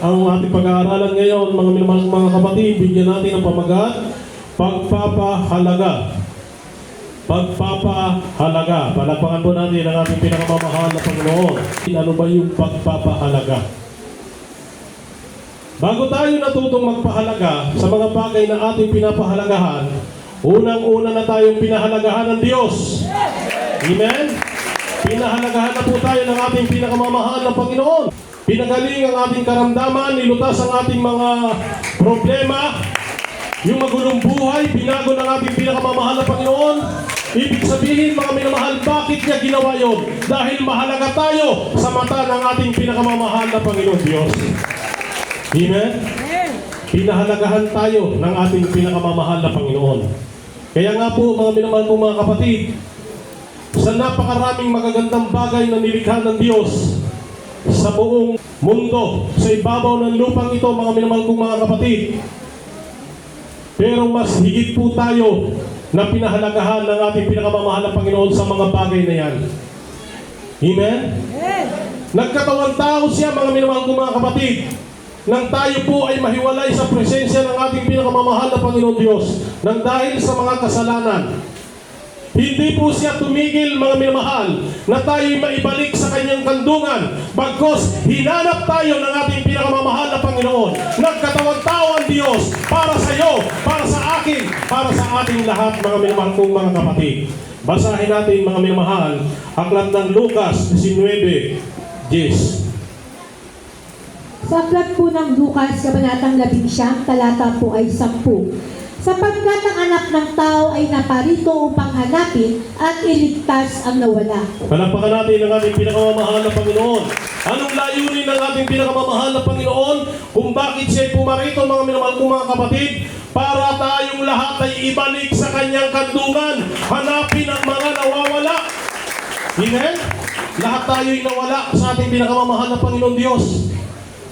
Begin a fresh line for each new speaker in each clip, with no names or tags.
ang ating pag-aaralan ngayon, mga minamahal kong mga kapatid, bigyan natin ng pamagat, pagpapahalaga. Pagpapahalaga. Palakpakan po natin ang ating pinakamamahal na Panginoon. Ano ba yung pagpapahalaga? Bago tayo natutong magpahalaga sa mga bagay na ating pinapahalagahan, unang-una na tayong pinahalagahan ng Diyos. Amen? Pinahalagahan na po tayo ng ating pinakamamahal na Panginoon. Pinagaling ang ating karamdaman, nilutas ang ating mga problema, yung magulong buhay, binago ng ating pinakamamahal na Panginoon. Ibig sabihin, mga minamahal, bakit niya ginawa yon? Dahil mahalaga tayo sa mata ng ating pinakamamahal na Panginoon Diyos. Amen? Pinahalagahan tayo ng ating pinakamamahal na Panginoon. Kaya nga po, mga minamahal po mga kapatid, sa napakaraming magagandang bagay na nilikha ng Diyos sa buong mundo, sa ibabaw ng lupang ito, mga minamahal kong mga kapatid, pero mas higit po tayo na pinahalagahan ng ating pinakamamahal na Panginoon sa mga bagay na yan. Amen? Nagkatawang tao siya, mga minamahal kong mga kapatid, nang tayo po ay mahiwalay sa presensya ng ating pinakamamahal na Panginoon Diyos nang dahil sa mga kasalanan. Hindi po siya tumigil, mga minamahal, na tayo'y maibalik sa kanyang kandungan, bagkos hinanap tayo ng ating pinakamamahal na Panginoon. Nagkatawang tao ang Diyos para sa iyo, para sa akin, para sa ating lahat, mga minamahal kong mga kapatid. Basahin natin, mga minamahal, aklat ng Lucas 19:10.
Sa aklat po ng Lucas, kabanatang 11, talata po ay 10. Sapagkat ang anak ng tao ay naparito upang hanapin at iligtas ang nawala.
Palakpakan natin ang ating pinakamamahal na Panginoon. Anong layunin ng ating pinakamamahal na Panginoon? Kung bakit siya pumarito, mga minamahal kong mga kapatid? Para tayong lahat ay ibalik sa kanyang kandungan. Hanapin ang mga nawawala. Amen? Lahat tayo'y nawala sa ating pinakamamahal na Panginoon Diyos.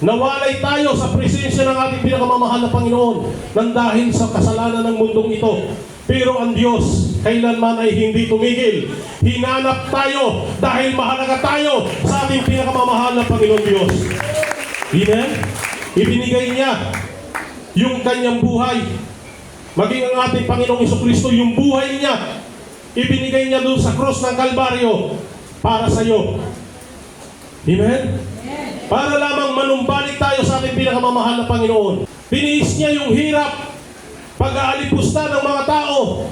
Nawalay tayo sa presensya ng ating pinakamamahal na Panginoon nang dahil sa kasalanan ng mundong ito. Pero ang Diyos kailanman ay hindi tumigil. Hinanap tayo dahil mahalaga tayo sa ating pinakamamahal na Panginoon Diyos. Amen? Ibinigay niya yung kanyang buhay. Maging ang ating Panginoong Jesucristo, yung buhay niya, ibinigay niya doon sa krus ng Kalbaryo para sa iyo. Amen? Para lamang manumbalik tayo sa ating pinakamamahal na Panginoon. Tiniis niya yung hirap, pag-aalipusta ng mga tao.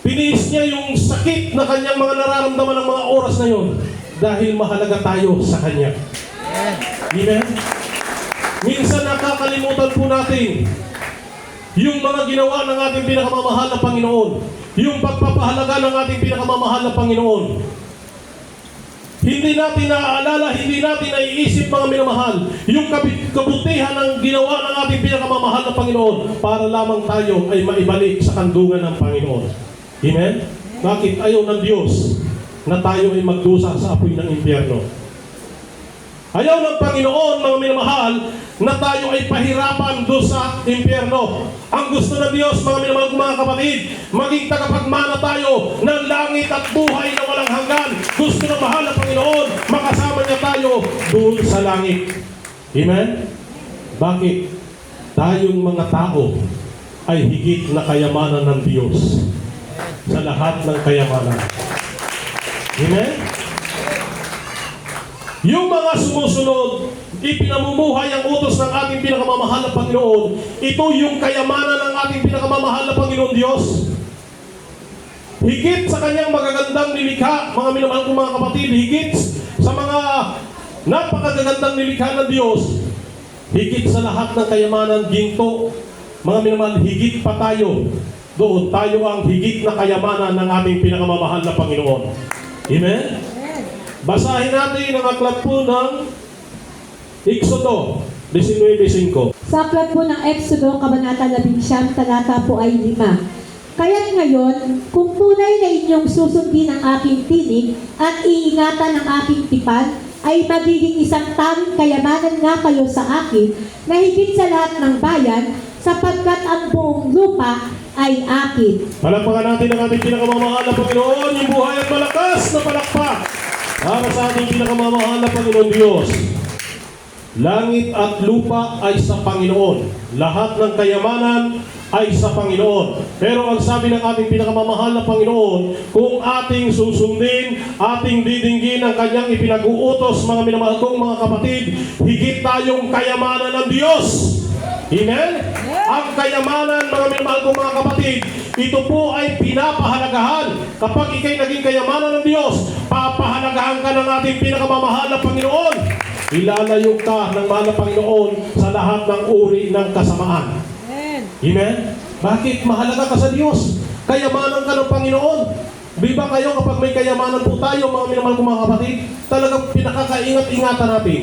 Tiniis niya yung sakit na kanyang mga nararamdaman ng mga oras na yon. Dahil mahalaga tayo sa Kanya. Amen? Minsan nakakalimutan po natin yung mga ginawa ng ating pinakamamahal na Panginoon. Yung pagpapahalaga ng ating pinakamamahal na Panginoon. Hindi natin naaalala, hindi natin naiisip, mga minamahal, yung kabutihan ng ginawa ng ating pinakamamahal na Panginoon para lamang tayo ay maibalik sa kandungan ng Panginoon. Amen? Bakit ayaw ng Diyos na tayo ay magdusa sa apoy ng impyerno? Ayaw ng Panginoon, mga minamahal, na tayo ay pahirapan doon sa impyerno. Ang gusto ng Diyos, mga minamahal kong mga kapatid, maging tagapagmana tayo ng langit at buhay na walang hanggan. Gusto ng mahal na Panginoon, makasama niya tayo doon sa langit. Amen? Bakit? Tayong mga tao ay higit na kayamanan ng Diyos sa lahat ng kayamanan. Amen? Yung mga sumusunod, ipinamumuhay ang utos ng ating pinakamamahal na Panginoon. Ito yung kayamanan ng ating pinakamamahal na Panginoon Diyos. Higit sa kanyang magagandang nilikha, mga minamahal kong mga kapatid, higit sa mga napakagagandang nilikha ng Diyos, higit sa lahat ng kayamanan, ginto, mga minamahal, higit pa tayo. Doon, tayo ang higit na kayamanan ng ating pinakamamahal na Panginoon. Amen? Basahin natin ang aklat po ng Exodo 19:5.
Sa aklat po ng Exodo, kabanata 11, talata po ay 5. Kaya't ngayon, kung tunay na inyong susundin ang aking tinig at iingatan ang aking tipan, ay magiging isang tanging kayamanan nga kayo sa akin na higit sa lahat ng bayan, sapagkat ang buong lupa ay akin.
Palakpakan natin ang ating pinakamamahal na Panginoon, yung buhay at malakas na palakpak para sa ating pinakamamahal na Panginoon Diyos. Langit at lupa ay sa Panginoon. Lahat ng kayamanan ay sa Panginoon. Pero ang sabi ng ating pinakamamahal na Panginoon, kung ating susundin, ating didinggin ang kanyang ipinag-uutos, mga minamahal kong mga kapatid, higit tayong kayamanan ng Diyos. Amen? Ang kayamanan, mga minamahal kong mga kapatid, ito po ay pinapahalagahan. Kapag ikay naging kayamanan ng Diyos, papahalagahan ka ng ating pinakamamahal na Panginoon. Ilalayo ka ng mahal na Panginoon sa lahat ng uri ng kasamaan. Amen? Bakit? Mahalaga ka sa Diyos. Kayamanan ka ng Panginoon. Di ba kayo kapag may kayamanan po tayo, mga minamahal kong mga kapatid, talagang pinakakaingat-ingatan natin.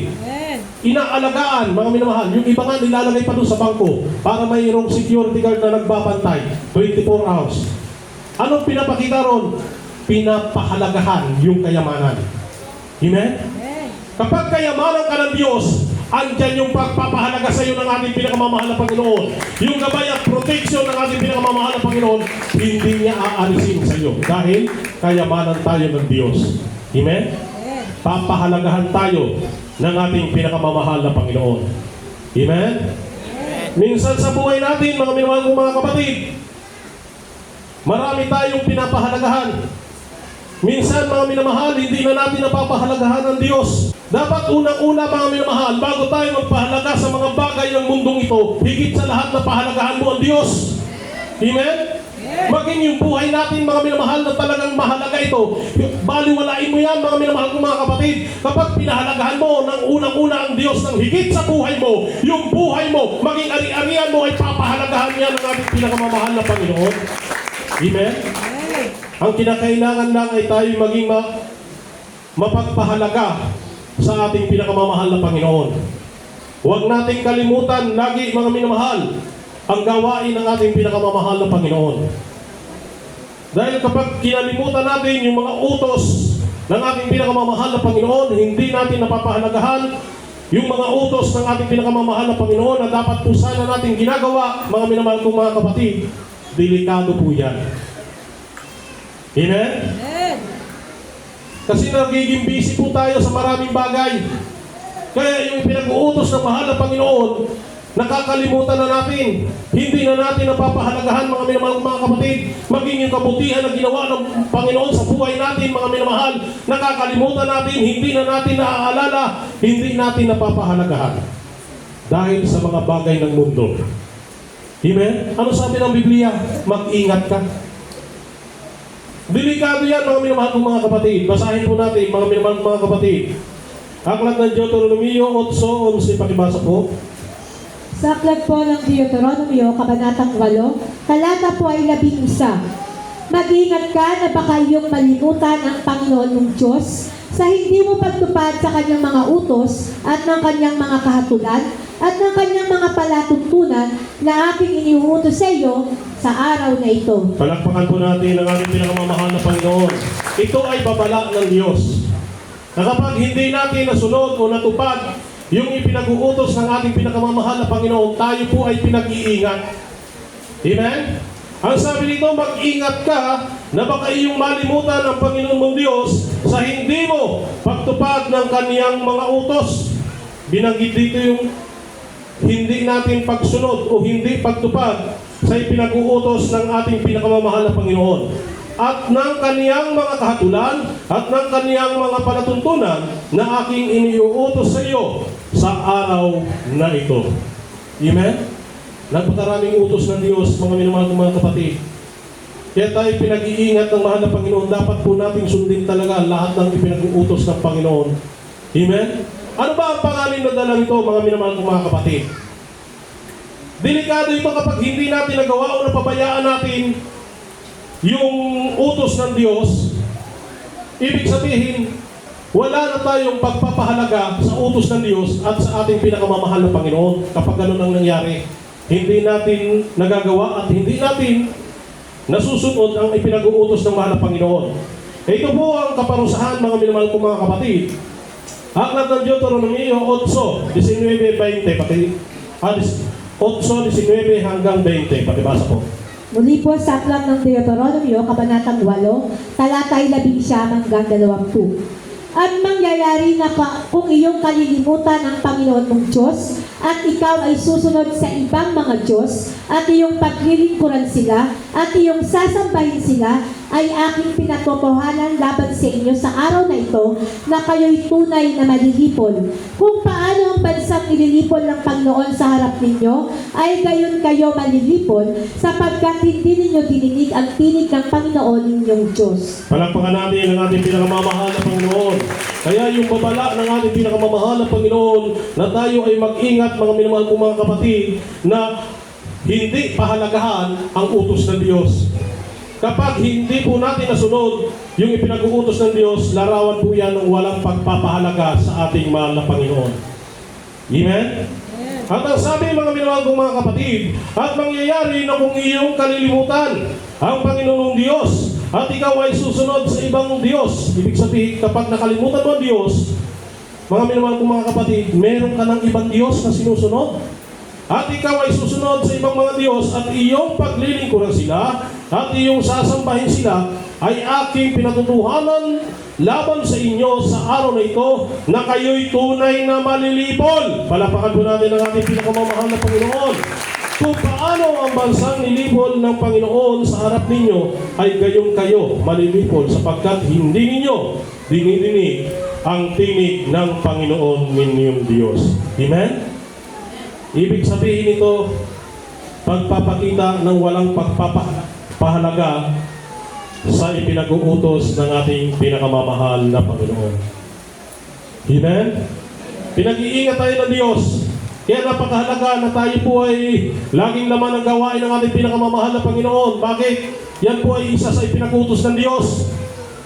Inaalagaan, mga minamahal. Yung iba nga nilalagay pa doon sa bangko para mayroong security guard na nagbabantay 24 hours. Anong pinapakita ron? Pinapahalagahan yung kayamanan. Amen? Kapag kayamanan ka ng Diyos, andyan yung pagpapahalaga sa iyo ng ating pinakamamahal na Panginoon. Yung gabay at protection ng ating pinakamamahal na Panginoon, hindi niya aalisin sa iyo. Dahil kayamanan tayo ng Diyos. Amen? Papahalagahan tayo ng ating pinakamamahal na Panginoon. Amen? Minsan sa buhay natin, mga minamahal kong mga kapatid, marami tayong pinapahalagahan. Minsan, mga minamahal, hindi na natin napapahalagahan ng Diyos. Dapat unang-una, mga minamahal, bago tayo magpahalaga sa mga bagay ng mundong ito, higit sa lahat na pahalagahan mo ang Diyos. Amen? Maging yung buhay natin, mga minamahal, na talagang mahalaga ito. Baliwalain mo yan, mga minamahal kong mga kapatid. Kapag pinahalagahan mo ng unang-una ang Diyos ng higit sa buhay mo, yung buhay mo, maging ari-arian mo ay papahalagahan niya ng ating pinakamamahal na Panginoon. Amen? Ang kinakailangan lang ay tayo maging mapagpahalaga sa ating pinakamamahal na Panginoon. Huwag nating kalimutan lagi, mga minamahal, ang gawain ng ating pinakamamahal na Panginoon. Dahil kapag kinalimutan natin yung mga utos ng ating pinakamamahal na Panginoon, hindi natin napapahalagahan yung mga utos ng ating pinakamamahal na Panginoon na dapat po sana natin ginagawa, mga minamahal kong mga kapatid, delikado po yan. Amen? Kasi nagiging busy po tayo sa maraming bagay. Kaya yung pinag-uutos ng mahal na Panginoon, nakakalimutan na natin. Hindi na natin napapahalagahan, mga minamahal mga kapatid. Maging yung kabutihan na ginawa ng Panginoon sa buhay natin, mga minamahal, nakakalimutan natin, hindi na natin naaalala, hindi natin napapahalagahan. Dahil sa mga bagay ng mundo. Amen? Ano sabi ng Biblia? Mag-ingat ka. Delikado yan, mga minamahal kong mga kapatid. Basahin po natin, mga minamahal kong mga kapatid. Aklat ng Deuteronomio 8:11, pakibasa po.
Sa aklat po ng Deuteronomio, Kabanatang 8, talata po ay 11. Mag-ingat ka na baka iyong malimutan ang Panginoon mong Diyos sa hindi mo pagtupad sa kanyang mga utos at ng kanyang mga kahatulan at ng kanyang mga palatuntunan na aking iniuutos sa iyo sa araw na ito.
Palakpakan po natin ang ating pinakamamahal na Panginoon. Ito ay babala ng Diyos. Na kapag hindi natin nasunod o natupad yung ipinag-uutos ng ating pinakamamahal na Panginoon, tayo po ay pinag-iingat. Amen? Ang sabi nito, mag-ingat ka na baka iyong malimutan ang Panginoon mong Diyos sa hindi mo pagtupad ng kaniyang mga utos. Binanggit dito yung hindi natin pagsunod o hindi pagtupad sa ipinag-uutos ng ating pinakamamahal na Panginoon at ng kaniyang mga kahatulan at ng kaniyang mga palatuntunan na aking iniuutos sa iyo sa araw na ito. Amen? Nagpakaraming utos ng Diyos, mga minamahal ng mga kapatid. Kaya tayo pinag-iingat ng mahal na Panginoon. Dapat po natin sundin talaga lahat ng ipinag-uutos ng Panginoon. Amen? Ano ba ang pangalan na dala nito, mga minamahal ng mga kapatid? Delikado ito kapag hindi natin nagawa o napabayaan natin yung utos ng Diyos. Ibig sabihin, wala na tayong pagpapahalaga sa utos ng Diyos at sa ating pinakamamahal na Panginoon kapag ganun ang nangyari. Hindi natin nagagawa at hindi natin nasusunod ang ipinag-uutos ng mahal na Panginoon. Ito po ang kaparusahan, mga minamahal kong mga kapatid. Aklat ng Deuteronomio 8:19-20, 8:19 hanggang 20, pakibasa po.
Muli po sa aklat ng Deuteronomio, Kabanatang 8, talata ay 11 hanggang 20. At mangyayari na kung iyong kalilimutan ang Panginoon mong Diyos at ikaw ay susunod sa ibang mga Diyos at iyong paglilingkuran sila at iyong sasambahin sila, ay aking pinatotohanan laban sa inyo sa araw na ito na kayo'y tunay na malilipol. Kung paano ang bansang nililipol ng Panginoon sa harap ninyo, ay gayon kayo malilipol sapagkat hindi ninyo dininig ang tinig ng Panginoon ninyong Diyos.
Palakpakan natin ang ating pinakamamahal na Panginoon. Kaya yung babala ng ating pinakamamahal na Panginoon na tayo ay mag-ingat, mga minamahal kong mga kapatid, na hindi pahalagahan ang utos ng Diyos. Kapag hindi po natin nasunod yung ipinag-uutos ng Diyos, larawan po yan ng walang pagpapahalaga sa ating mahal na Panginoon. Amen? At ang sabi mga minamahal kong mga kapatid, at mangyayari na kung iyong kalilimutan ang Panginoong Diyos at ikaw ay susunod sa ibang Diyos. Ibig sabihin, kapag nakalimutan mo ang Diyos, mga minamahal kong mga kapatid, meron ka ng ibang Diyos na sinusunod. At ikaw ay susunod sa ibang mga Diyos at iyong paglilingkuran sila at iyong sasambahin sila, ay aking pinatutuhanan laban sa inyo sa araw na ito na kayo'y tunay na malilipol. Palapakan po natin ang ating pinakamamahal na Panginoon. Kung paano ang bansang nilipol ng Panginoon sa harap ninyo, ay gayon kayo malilipol sapagkat hindi ninyo dinidinig ang tinig ng Panginoon ninyong Diyos. Amen? Ibig sabihin ito, pagpapakita ng walang pagpapahalaga sa ipinag-uutos ng ating pinakamamahal na Panginoon. Amen? Pinag-iingat tayo ng Diyos. Kaya napakahalaga na tayo po ay laging laman ang gawain ng ating pinakamamahal na Panginoon. Bakit? Yan po ay isa sa ipinag-uutos ng Diyos.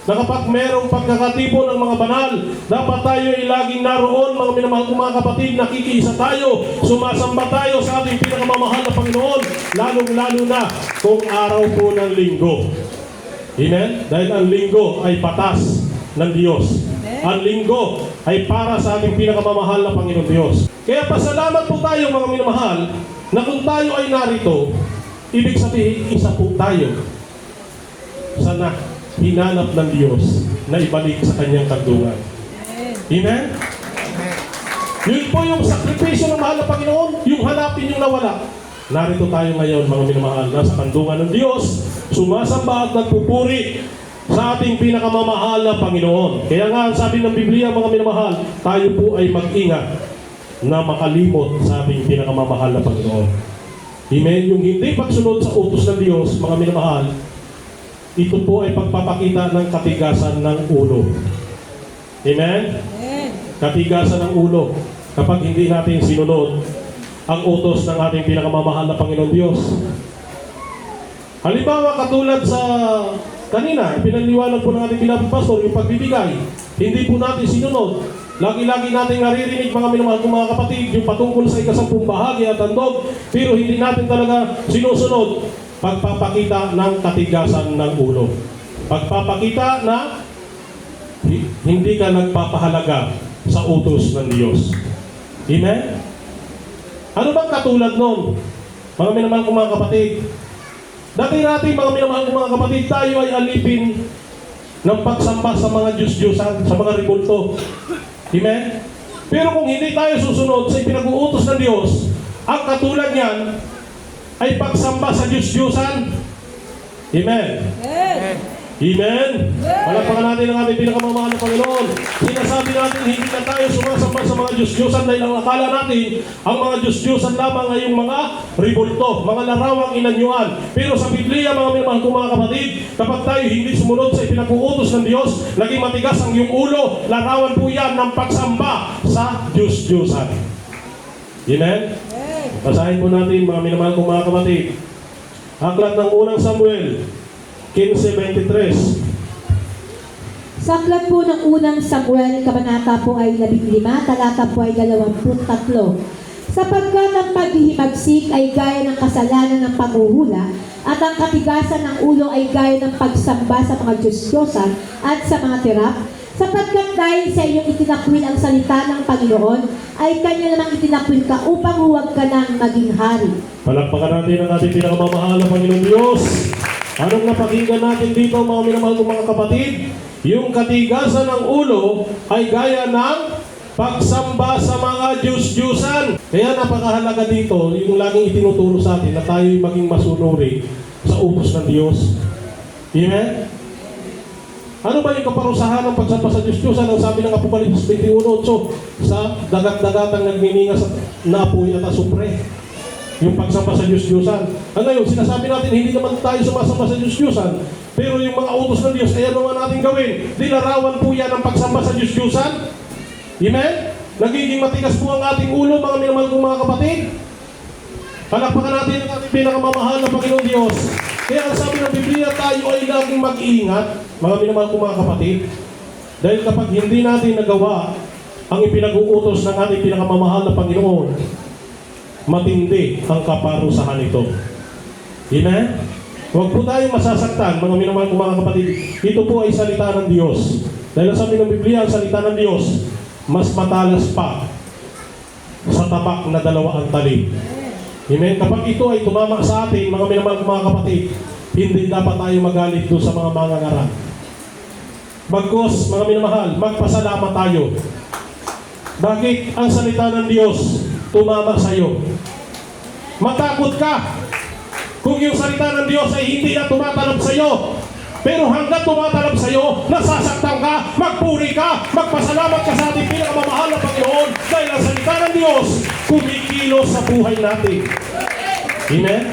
Na kapag merong pagkakatipo ng mga banal, dapat tayo ay laging naroon, mga minamahal kong mga kapatid, nakikiisa tayo, sumasamba tayo sa ating pinakamamahal na Panginoon, lalong-lalo na kung araw po ng linggo. Amen? Dahil ang linggo ay patas ng Diyos. Ang linggo ay para sa ating pinakamamahal na Panginoon Diyos. Kaya pasalamat po tayo, mga minamahal, na kung tayo ay narito, ibig sabihin, isa po tayo sana hinanap ng Diyos na ibalik sa kanyang kandungan. Amen? Yun po yung sakripisyo ng mahal na Panginoon, yung hanapin yung nawala. Narito tayo ngayon, mga minamahal, nasa kandungan ng Diyos, sumasamba at nagpupuri sa ating pinakamamahal na Panginoon. Kaya nga, sabi ng Biblia, mga minamahal, tayo po ay mag-ingat na makalimot sa ating pinakamamahal na Panginoon. Amen? Yung hindi pagsunod sa utos ng Diyos, mga minamahal, ito po ay pagpapakita ng katigasan ng ulo. Amen? Katigasan ng ulo. Kapag hindi natin sinunod ang utos ng ating pinakamamahal na Panginoon Diyos. Halimbawa, katulad sa kanina, pinanliwanag po ng ating pinapong pastor, yung pagbibigay. Hindi po natin sinunod. Lagi-lagi natin naririnig, mga minamahal kong mga kapatid, yung patungkol sa ikasampung bahagi at handog, pero hindi natin talaga sinusunod. Pagpapakita ng katigasan ng ulo. Pagpapakita na hindi ka nagpapahalaga sa utos ng Diyos. Amen? Ano bang katulad nun? Mga minamahal kong mga kapatid, dati mga minamahal kong mga kapatid, tayo ay alipin ng pagsamba sa mga Diyos-Diyosan, sa mga ribulto. Amen? Pero kung hindi tayo susunod sa ipinag-uutos ng Diyos, ang katulad niyan ay pagsamba sa Diyos-Diyosan. Amen? Amen? Palakpakan natin ang ating pinakamamahal na Panginoon. Sinasabi natin hindi na tayo sumasamba sa mga Diyos-Diyosan dahil ang akala natin ang mga Diyos-Diyosan lamang ay yung mga ribulto, mga larawang inanyuan. Pero sa Biblia, mga minamahal kong mga kapatid, kapag tayo hindi sumunod sa ipinag-uutos ng Diyos, naging matigas ang iyong ulo, larawan po yan ng pagsamba sa Diyos-Diyosan. Amen? Basahin po natin, mga minamahal kong mga kapatid. Aklat ng unang Samuel, 15:23.
Sa aklat po ng unang Samuel, kabanata po ay 15, talata po ay 23. Sapagkat ang paghihimagsik ay gaya ng kasalanan ng panghuhula, at ang katigasan ng ulo ay gaya ng pagsamba sa mga Diyos-Diyosan at sa mga tirap, sapagkat dahil sa iyong itinakwil ang salita ng Panginoon, ay kanya namang itinakwil ka upang huwag ka nang maging hari.
Palakpakan natin ang ating pinakamamahal na Panginoon Diyos. Anong napakinggan natin dito, mga minamahal kong mga kapatid? Yung katigasan ng ulo ay gaya ng pagsamba sa mga Diyos-Diyusan. Kaya napakahalaga dito, yung laging itinuturo sa atin na tayo'y maging masunuri sa utos ng Diyos. Amen? Ano ba yung kaparusahan ng pagsamba sa Diyos-Diyusan? Ang sabi ng Apokalipsis 21:8, sa dagat-dagatang nagnininga sa naapoy at asupre. Yung pagsamba sa Diyos-Diyusan. Ngayon, sinasabi natin, hindi naman tayo sumasamba sa Diyos-Diyusan. Pero yung mga utos ng Diyos, ay ano natin gawin? Dinarawan po yan ang pagsamba sa Diyos-Diyusan. Amen? Nagiging matigas po ang ating ulo, mga minamahal kong mga kapatid. Palakpakan natin ang ating pinakamamahal na Panginoon Diyos. Kaya ang sabi ng Biblia, tayo ay laging mag-iingat, mga minamahal kong mga kapatid. Dahil kapag hindi natin nagawa ang ipinag-uutos ng ating pinakamamahal na Panginoon, matindi ang kaparusahan nito. Amen? Huwag po tayong masasaktan, mga minamahal kong mga kapatid. Ito po ay salita ng Diyos. Dahil ang sabi ng Biblia, ang salita ng Diyos, mas matalas pa sa tabak na 2 ang talim. Amen? Kapag ito ay tumama sa atin, mga minamahal kong mga kapatid, hindi dapat tayo magalit doon sa mga mangangaral. Bagkus, mga minamahal, magpasalamat tayo. Bakit ang salita ng Diyos tumama sa iyo? Matakot ka kung yung salita ng Diyos ay hindi na tumatalab sa iyo. Pero hanggang tumatalab sa iyo, nasasaktan ka, magpuri ka, magpasalamat ka sa ating pinakamamahal na Panginoon dahil ang salita ng Diyos kumikilos sa buhay natin. Amen?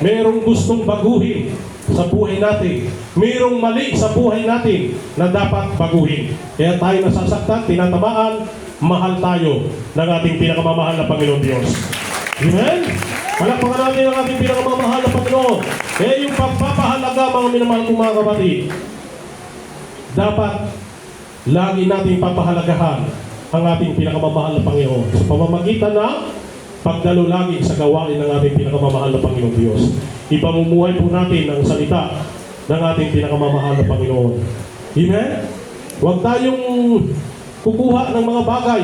Merong gustong baguhin sa buhay natin. Merong mali sa buhay natin na dapat baguhin. Kaya tayo nasasaktan, tinatamaan, mahal tayo ng ating pinakamamahal na Panginoon Diyos. Amen? Palakpakan natin ang ating pinakamamahal na Panginoon. Kaya yung pagpapahalaga, mga minamahal kong mga kapatid, dapat lagi natin papahalagahan ang ating pinakamamahal na Panginoon sa pamamagitan ng pagdalo lagi sa gawain ng ating pinakamamahal na Panginoon Diyos. Ipamumuhay po natin ang salita ng ating pinakamamahal na Panginoon. Amen? Huwag tayong kukuha ng mga bagay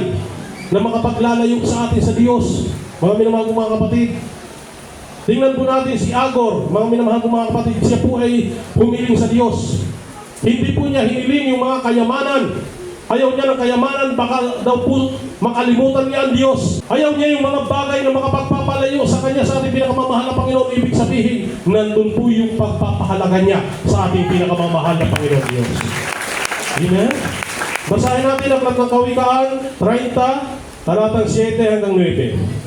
na makapaglalayo sa atin sa Diyos. Mga minamahal kong mga kapatid, tingnan po natin si Agor, mga minamahal kong mga kapatid, siya po ay humiling sa Diyos. Hindi po niya hiniling yung mga kayamanan. Ayaw niya ng kayamanan, baka daw po makalimutan niya ang Diyos. Ayaw niya yung mga bagay na makapagpapalayo sa kanya sa ating pinakamamahal na Panginoon. Ibig sabihin, nandun po yung pagpapahalaga niya sa ating pinakamamahal na Panginoon Diyos. Amen? Basahin natin ang Aklat ng Kawikaan, 30, talatang 7 hanggang 9.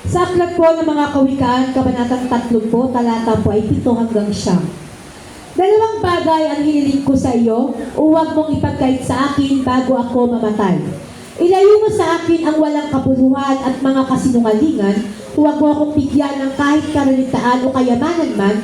Sa aklat po ng mga kawikaan, kabanatang 30 po, talata po ay 7 hanggang 9. Dalawang bagay ang hiniling ko sa iyo, huwag mong ipagkait sa akin bago ako mamatay. Ilayo mo sa akin ang walang kapuluhan at mga kasinungalingan, huwag mo akong bigyan ng kahit karalitaan o kayamanan man,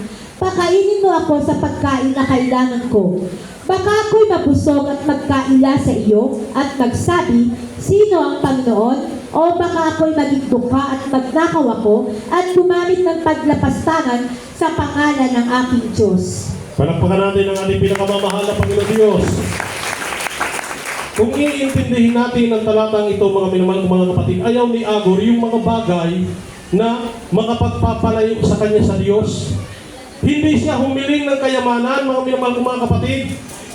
pakainin mo ako sa pagkain na kailangan ko. Baka ako'y mabusog at magkaila sa iyo at magsabi, sino ang Panginoon? O baka ako'y maging duka at magnakaw ako at gumamit ng paglapastangan sa pangalan ng aking Diyos.
Palakpakan natin ang ating pinakamamahal na Panginoon Diyos. Kung iintindihin natin ang talatang ito, mga minamahal kong mga kapatid, ayaw ni Agor yung mga bagay na makapagpapalayo sa kanya sa Diyos. Hindi siya humiling ng kayamanan, mga minamahal kong mga kapatid.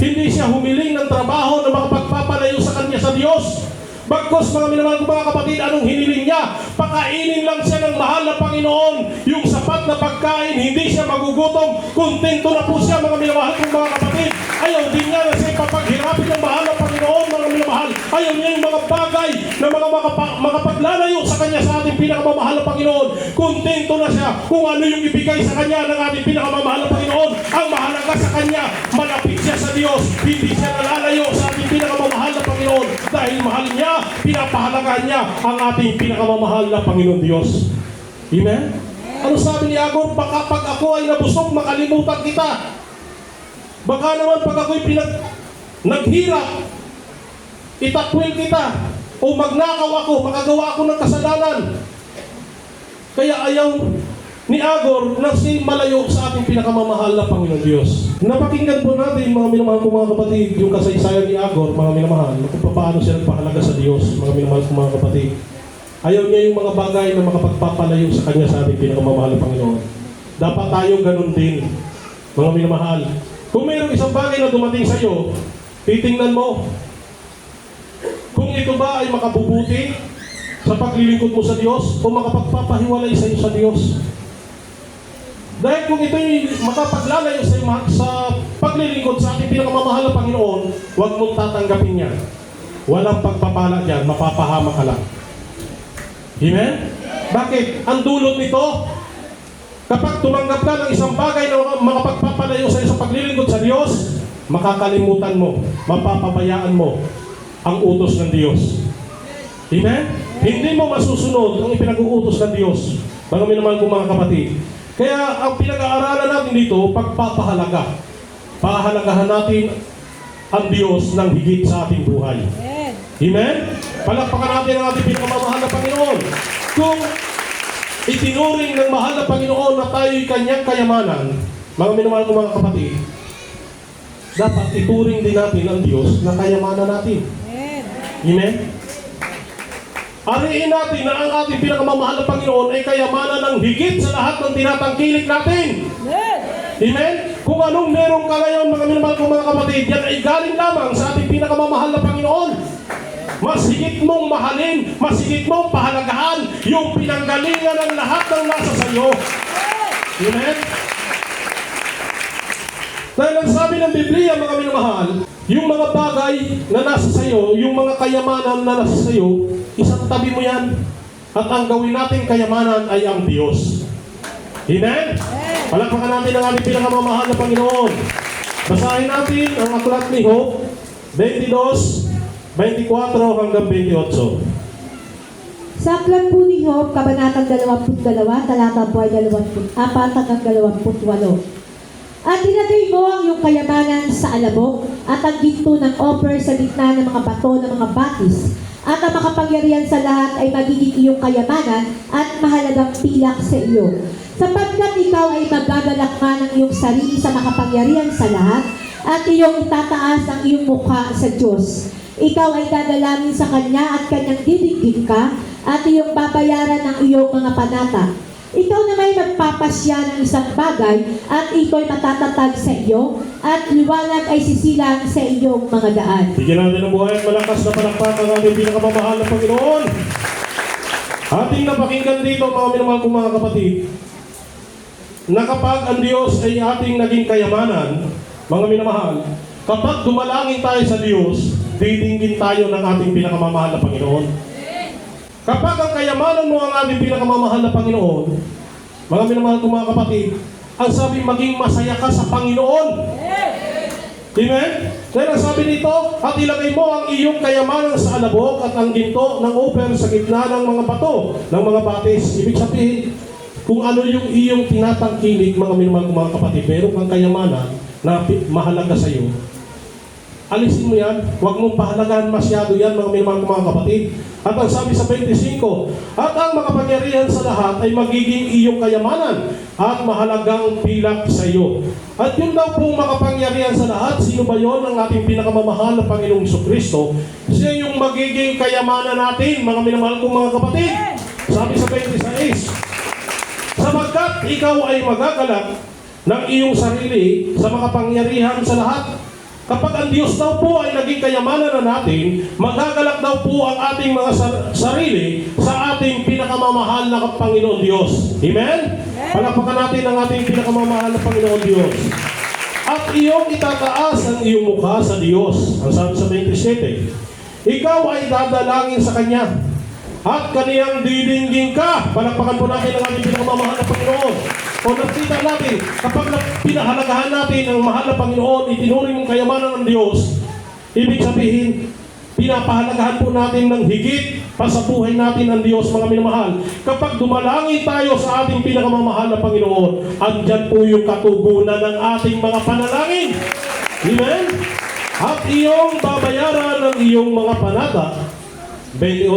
Hindi siya humiling ng trabaho na makapagpapalayo sa kanya sa Diyos. Bagkus, mga minamahal kong mga kapatid, anong hiniling niya? Pakainin lang siya ng mahal na Panginoon. Yung sapat na pagkain, hindi siya magugutom. Kontento na po siya, mga minamahal kong mga kapatid. Ayaw din niya na siya papaghirapin ng mahal na Panginoon, mga minamahal. Ayaw niya yung mga bagay na makapaglalayo sa kanya sa ating pinakamamahal na Panginoon. Kontento na siya kung ano yung ibigay sa kanya ng ating pinakamamahal na Panginoon. Ang mahalaga sa kanya, malapit siya sa Diyos. Hindi siya nalalayo sa ating pinakamamahal na Panginoon. Dahil mahal niya, pinapahalagahan niya ang ating pinakamamahal na Panginoon Diyos. Amen? Ano sabi ni Agor? Baka pag ako ay nabusog, makalimutan kita. Baka naman pag ako'y naghirap, itakwil kita. O magnakaw ako, makagawa ako ng kasalanan. Kaya ayaw ni Agor na si malayo sa ating pinakamamahal na Panginoon Diyos. Napakinggan po natin, mga minamahal kong mga kapatid, yung kasaysayan ni Agor, mga minamahal, kung paano siya nagpahalaga sa Diyos, mga minamahal kong mga kapatid. Ayaw niya yung mga bagay na makapagpapalayo sa kanya sa ating pinakamamahal na Panginoon. Dapat tayo ganun din, mga minamahal. Kung mayroong isang bagay na dumating sa iyo, titingnan mo kung ito ba ay makabubuti sa paglilingkod mo sa Diyos o makapagpapahiwalay sa iyo sa Diyos. Dahil kung ito'y makapaglalayo sa paglilingkod sa ating pinakamamahal na Panginoon, huwag mong tatanggapin yan. Walang pagpapala dyan, mapapahama ka lang. Amen? Bakit? Ang dulot nito, kapag tumanggap ka ng isang bagay na makapagpapalayo sa iyo sa paglilingkod sa Diyos, makakalimutan mo, mapapabayaan mo ang utos ng Diyos. Amen? Hindi mo masusunod ang ipinag-uutos ng Diyos. Mga minamahal kong mga kapatid. Kaya ang pinag-aaralan natin dito, pagpapahalaga. Pahalagahan natin ang Diyos ng higit sa ating buhay. Amen? Palakpakan natin ang ating pinakamamahal na Panginoon. Kung itinuring ng mahal na Panginoon na tayo'y kanyang kayamanan, mga minamahal kong mga kapatid, dapat ituring din natin ang Diyos na kayamanan natin. Amen? Ariin natin na ang ating pinakamamahal na Panginoon ay kayamanan ng higit sa lahat ng tinatangkilik natin. Amen? Kung anong meron ka ngayon, mga minamahal kong mga kapatid, yan ay galing lamang sa ating pinakamamahal na Panginoon. Mas higit mong mahalin, mas higit mong pahalagahan yung pinanggalingan ng lahat ng nasa sa iyo. Amen? Dahil ang sabi ng Biblia, mga minamahal, yung mga bagay na nasa sa iyo, yung mga kayamanan na nasa sa iyo, isang tabi mo yan. At ang gawin nating kayamanan ay ang Diyos. Amen? Palakpakan natin ang ating pinakamamahal na Panginoon. Basahin natin ang aklat ni Job, 22:24 hanggang 28.
Sa aklat po ni Job, Kabanatang 22, talata po ay 24 hanggang 28. At ilagay mo ang iyong kayamanan sa alabok at ang ginto ng offer sa gitna ng mga bato ng mga batis. At ang makapangyarihan sa lahat ay magiging iyong kayamanan at mahalagang pilak sa iyo. Sapagkat ikaw ay magagalak man ng iyong sarili sa makapangyarihan sa lahat at iyong itataas ang iyong mukha sa Diyos. Ikaw ay dadalangin sa Kanya at Kanyang didinggin ka at iyong babayaran ng iyong mga panata. Ikaw na may magpapasya ng isang bagay at ito'y matatatag sa iyo at liwanag ay sisilang sa iyong mga daan.
Bigyan natin ng buhay at malakas na palakpakan ang ating pinakamamahal na Panginoon. Ating napakinggan dito, mga minamahal kong mga kapatid, na kapag ang Diyos ay ating naging kayamanan, mga minamahal, kapag dumalangin tayo sa Diyos, didinggin tayo ng ating pinakamamahal na Panginoon. Kapag ang kayamanan mo ang ating pinakamamahal na Panginoon, mga minamahal kong mga kapatid, ang sabi, maging masaya ka sa Panginoon. Amen? Dahil ang sabi nito, at ilagay mo ang iyong kayamanan sa alabok at ang ginto ng offer sa gitna ng mga bato, ng mga batis. Ibig sabihin, kung ano yung iyong tinatangkilik, mga minamahal kong mga kapatid, meron kang kayamanan na mahalaga sa iyo. Alisin mo yan, huwag mong pahalagahan masyado yan, mga minamahal kong mga kapatid. At ang sabi sa 25, at ang makapangyarihan sa lahat ay magiging iyong kayamanan at mahalagang pilak sa iyo. At yun daw pong makapangyarihan sa lahat, sino ba yun? Ang ating pinakamamahal na Panginoong Jesucristo. Siya yung magiging kayamanan natin, mga minamahal kong mga kapatid. Sabi sa 26, sapagkat ikaw ay magagalak ng iyong sarili sa makapangyarihan sa lahat. Kapag ang Diyos daw po ay naging kayamanan na natin, magagalak daw po ang ating mga sarili sa ating pinakamamahal na Panginoon Diyos. Amen? Palakpakan natin ang ating pinakamamahal na Panginoon Diyos. At iyong itataas ang iyong mukha sa Diyos. Ang sabi sa 27, ikaw ay dadalangin sa Kanya at Kaniyang didinggin ka. Palakpakan po natin ang ating pinakamamahal na Panginoon. O nakita natin, kapag pinahalagahan natin ang mahal na Panginoon, itinuring mong kayamanan ng Diyos, ibig sabihin, pinapahalagahan po natin ng higit pa sa buhay natin ng Diyos, mga minamahal. Kapag dumalangin tayo sa ating pinakamamahal na Panginoon, andyan po yung katugunan ng ating mga panalangin. Amen? At iyong babayaran ng iyong mga panata. 28,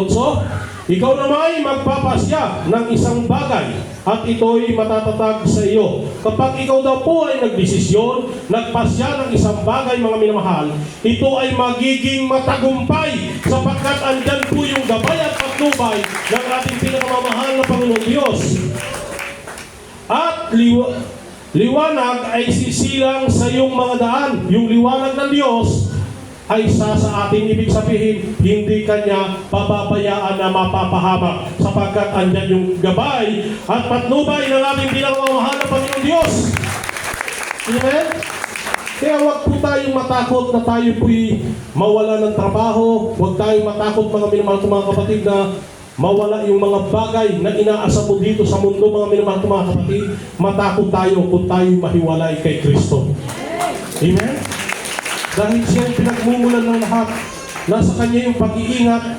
ikaw naman magpapasya ng isang bagay at ito'y matatatag sa iyo. Kapag ikaw daw po ay nagdesisyon, nagpasya ng isang bagay, mga minamahal, ito ay magiging matagumpay sapagkat andyan po yung gabay at patnubay ng ating pinakamamahal na Panginoon Diyos. At Liwanag ay sisilang sa iyong mga daan. Yung liwanag ng Diyos ay sa ating ibig sabihin, hindi kanya pababayaan na mapapahamak sapagkat andyan yung gabay at patnubay ng ating pinakamamahal na Panginoon Diyos. Amen? Kaya huwag po tayong matakot na tayo po'y mawala ng trabaho. Huwag tayong matakot mga minamahal ko mga kapatid na mawala yung mga bagay na inaasa mo dito sa mundo mga minamahal ko mga kapatid. Matakot tayo kung tayo'y mahiwalay kay Kristo. Amen? Dahil siya yung pinagmumulan ng lahat. Nasa Kanya yung pag-iingat,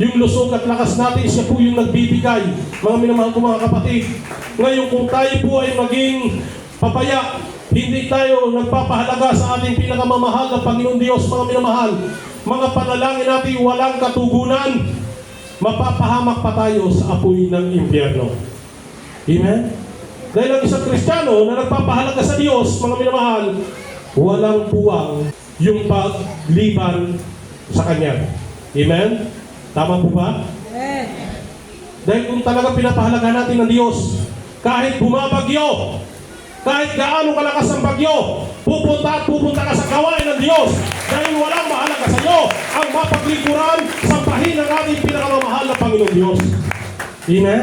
yung lusog at lakas natin, siya po yung nagbibigay. Mga minamahal ko mga kapatid. Ngayon kung tayo po ay maging papaya, hindi tayo nagpapahalaga sa ating pinakamamahal na Panginoon Diyos, mga minamahal. Mga panalangin natin walang katugunan, mapapahamak pa tayo sa apoy ng impyerno. Amen? Dahil ang isang Kristiyano na nagpapahalaga sa Diyos, mga minamahal, walang puwang yung pagliban sa Kanya. Amen? Tama po ba?
Amen.
Dahil kung talaga pinapahalaga natin ng Diyos, kahit bumabagyo, kahit gaano kalakas ang bagyo, pupunta ka sa gawain ng Diyos dahil walang mahalaga sa iyo ang mapaglikuran sa pahin ng ating pinakamamahal na Panginoon Diyos. Amen?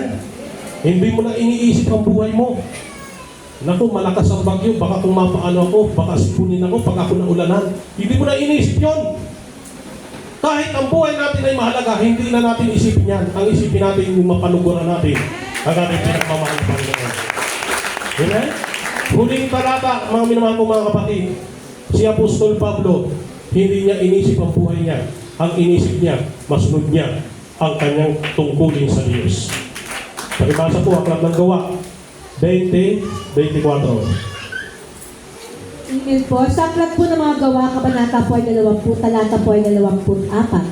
Hindi mo na iniisip ang buhay mo. Naku, malakas ang bagyo, baka kung mapaano ako, baka sipunin ako, pag ako naulanan. Hindi mo na inisip yun. Kahit ang buhay natin ay mahalaga, hindi na natin isipin yan. Ang isipin natin yung mapanuguran natin ang ating pinakamamahal na Panginoon. Amen? Huling talata, mga minamahal ko mga kapatid, si Apostol Pablo, hindi niya inisip ang buhay niya. Ang inisip niya, masunod niya ang kanyang tungkulin sa Diyos. Pakibasa po, Aklat ng Gawa, 20:24.
Email po. Sa aklat po ng mga gawa, kabanata po ay 20, talata po ay 24.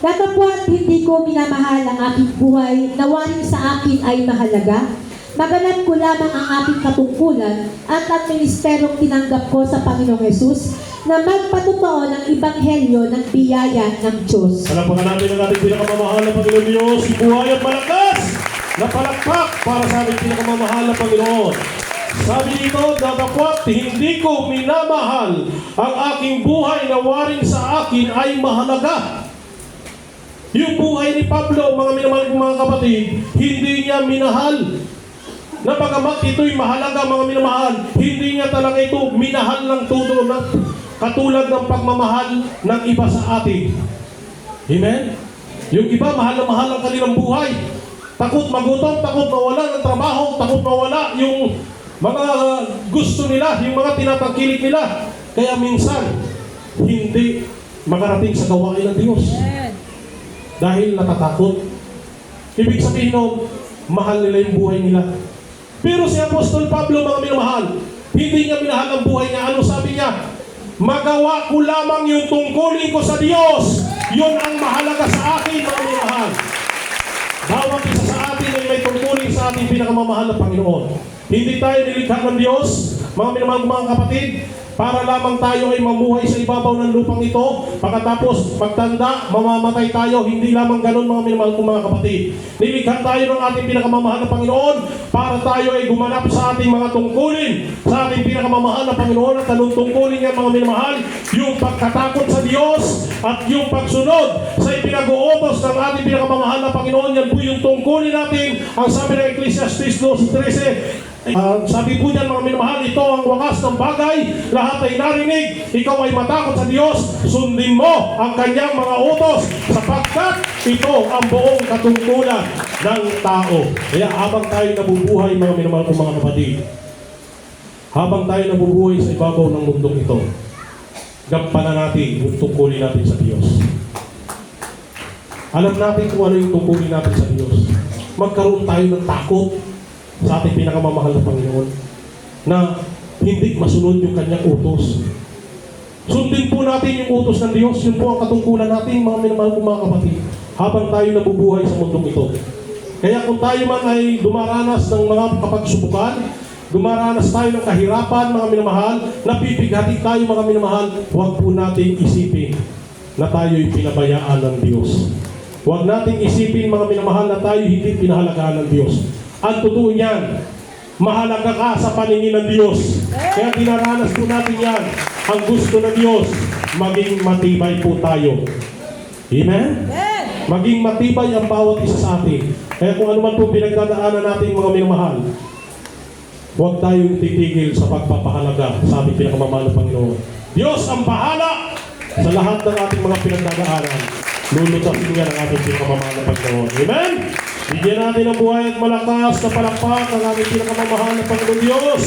Datapwat hindi ko minamahal ang aking buhay, nawaring sa akin ay mahalaga. Maganap ko lamang ang aking katungkulan at ang ministerong tinanggap ko sa Panginoong Hesus na magpatotoo ng Ebanghelyo ng biyaya ng Diyos.
Palapakan natin ang ating pinakamamahal na Panginoon Diyos, buhay at malakas na palakpak para sa ating pinakamamahal na Panginoon. Sabi dito, datapwat hindi ko minamahal ang aking buhay na waring sa akin ay mahalaga. Yung buhay ni Pablo, mga minamahal kong mga kapatid, hindi niya minahal. Napagamat ito'y mahalaga, mga minamahal, hindi niya talaga ito minahal ng todo na katulad ng pagmamahal ng iba sa atin. Amen? Yung iba, mahal na mahal ang kanilang buhay. Takot magutom, takot mawala ng trabaho, takot mawala yung mga gusto nila, yung mga tinatangkilik nila. Kaya minsan, hindi makarating sa gawain ng Diyos. Dahil natatakot. Ibig sabihin nun, mahal nila yung buhay nila. Pero si Apostol Pablo, mga minamahal, hindi niya minahal ang buhay niya. Ano sabi niya? Magawa ko lamang yung tungkulin ko sa Diyos. Yun ang mahalaga sa akin, mga minamahal. Bawat isa sa atin ay may tungkulin sa ating pinakamamahal na Panginoon. Hindi tayo nilikha ng Diyos, mga minamahal, mga kapatid, para lamang tayo ay mamuhay sa ibabaw ng lupang ito. Pagkatapos magtanda, mamamatay tayo. Hindi lamang ganun, mga minamahal kong mga kapatid. Nilikha tayo ng ating pinakamamahal na Panginoon para tayo ay gumanap sa ating mga tungkulin, sa ating pinakamamahal na Panginoon. At anong tungkulin niya, mga minamahal? Yung pagkatakot sa Diyos at yung pagsunod sa ipinag-uutos ng ating pinakamamahal na Panginoon. Yan po yung tungkulin natin. Ang sabi ng Ecclesiastes 2:13, sabi po niyan, mga minamahal, ito ang wakas ng bagay, lahat ay narinig, ikaw ay matakot sa Diyos, sundin mo ang kanyang mga utos, sapagkat ito ang buong katungkulan ng tao. Kaya habang tayo nabubuhay, mga minamahal kong mga kapatid, habang tayo nabubuhay sa ibabaw ng mundong ito, gampanan natin yung tungkulin natin sa Diyos. Alam natin kung ano yung tungkulin natin sa Diyos. Magkaroon tayo ng takot sa ating pinakamamahal na Panginoon na hindi masunod yung kanyang utos. Sundin po natin yung utos ng Diyos. Yun po ang katungkulan natin, mga minamahal kong mga kapatid, habang tayo nabubuhay sa mundong ito. Kaya kung tayo man ay dumaranas ng mga kapagsubukan, dumaranas tayo ng kahirapan, mga minamahal, napipighati tayo, mga minamahal, huwag po natin isipin na tayo'y pinabayaan ng Diyos. Huwag natin isipin, mga minamahal, na tayo hindi pinahalagaan ng Diyos. Ang totoo niyan, mahalaga ka sa paningin ng Diyos. Kaya dinaranas po natin yan. Ang gusto ng Diyos, maging matibay po tayo. Amen? Maging matibay ang bawat isa sa atin. Kaya kung ano man po pinagdadaanan natin mga minamahal, huwag tayong titigil sa pagpapahalaga sa ating pinakamamahal na Panginoon. Diyos ang bahala sa lahat ng ating mga pinagdadaanan. Lulutasin niya ang ating pinakamamahal na Panginoon. Amen? Bigyan natin ng buhay at malakas na palakpak ang ating pinakamamahal na Panginoon Diyos.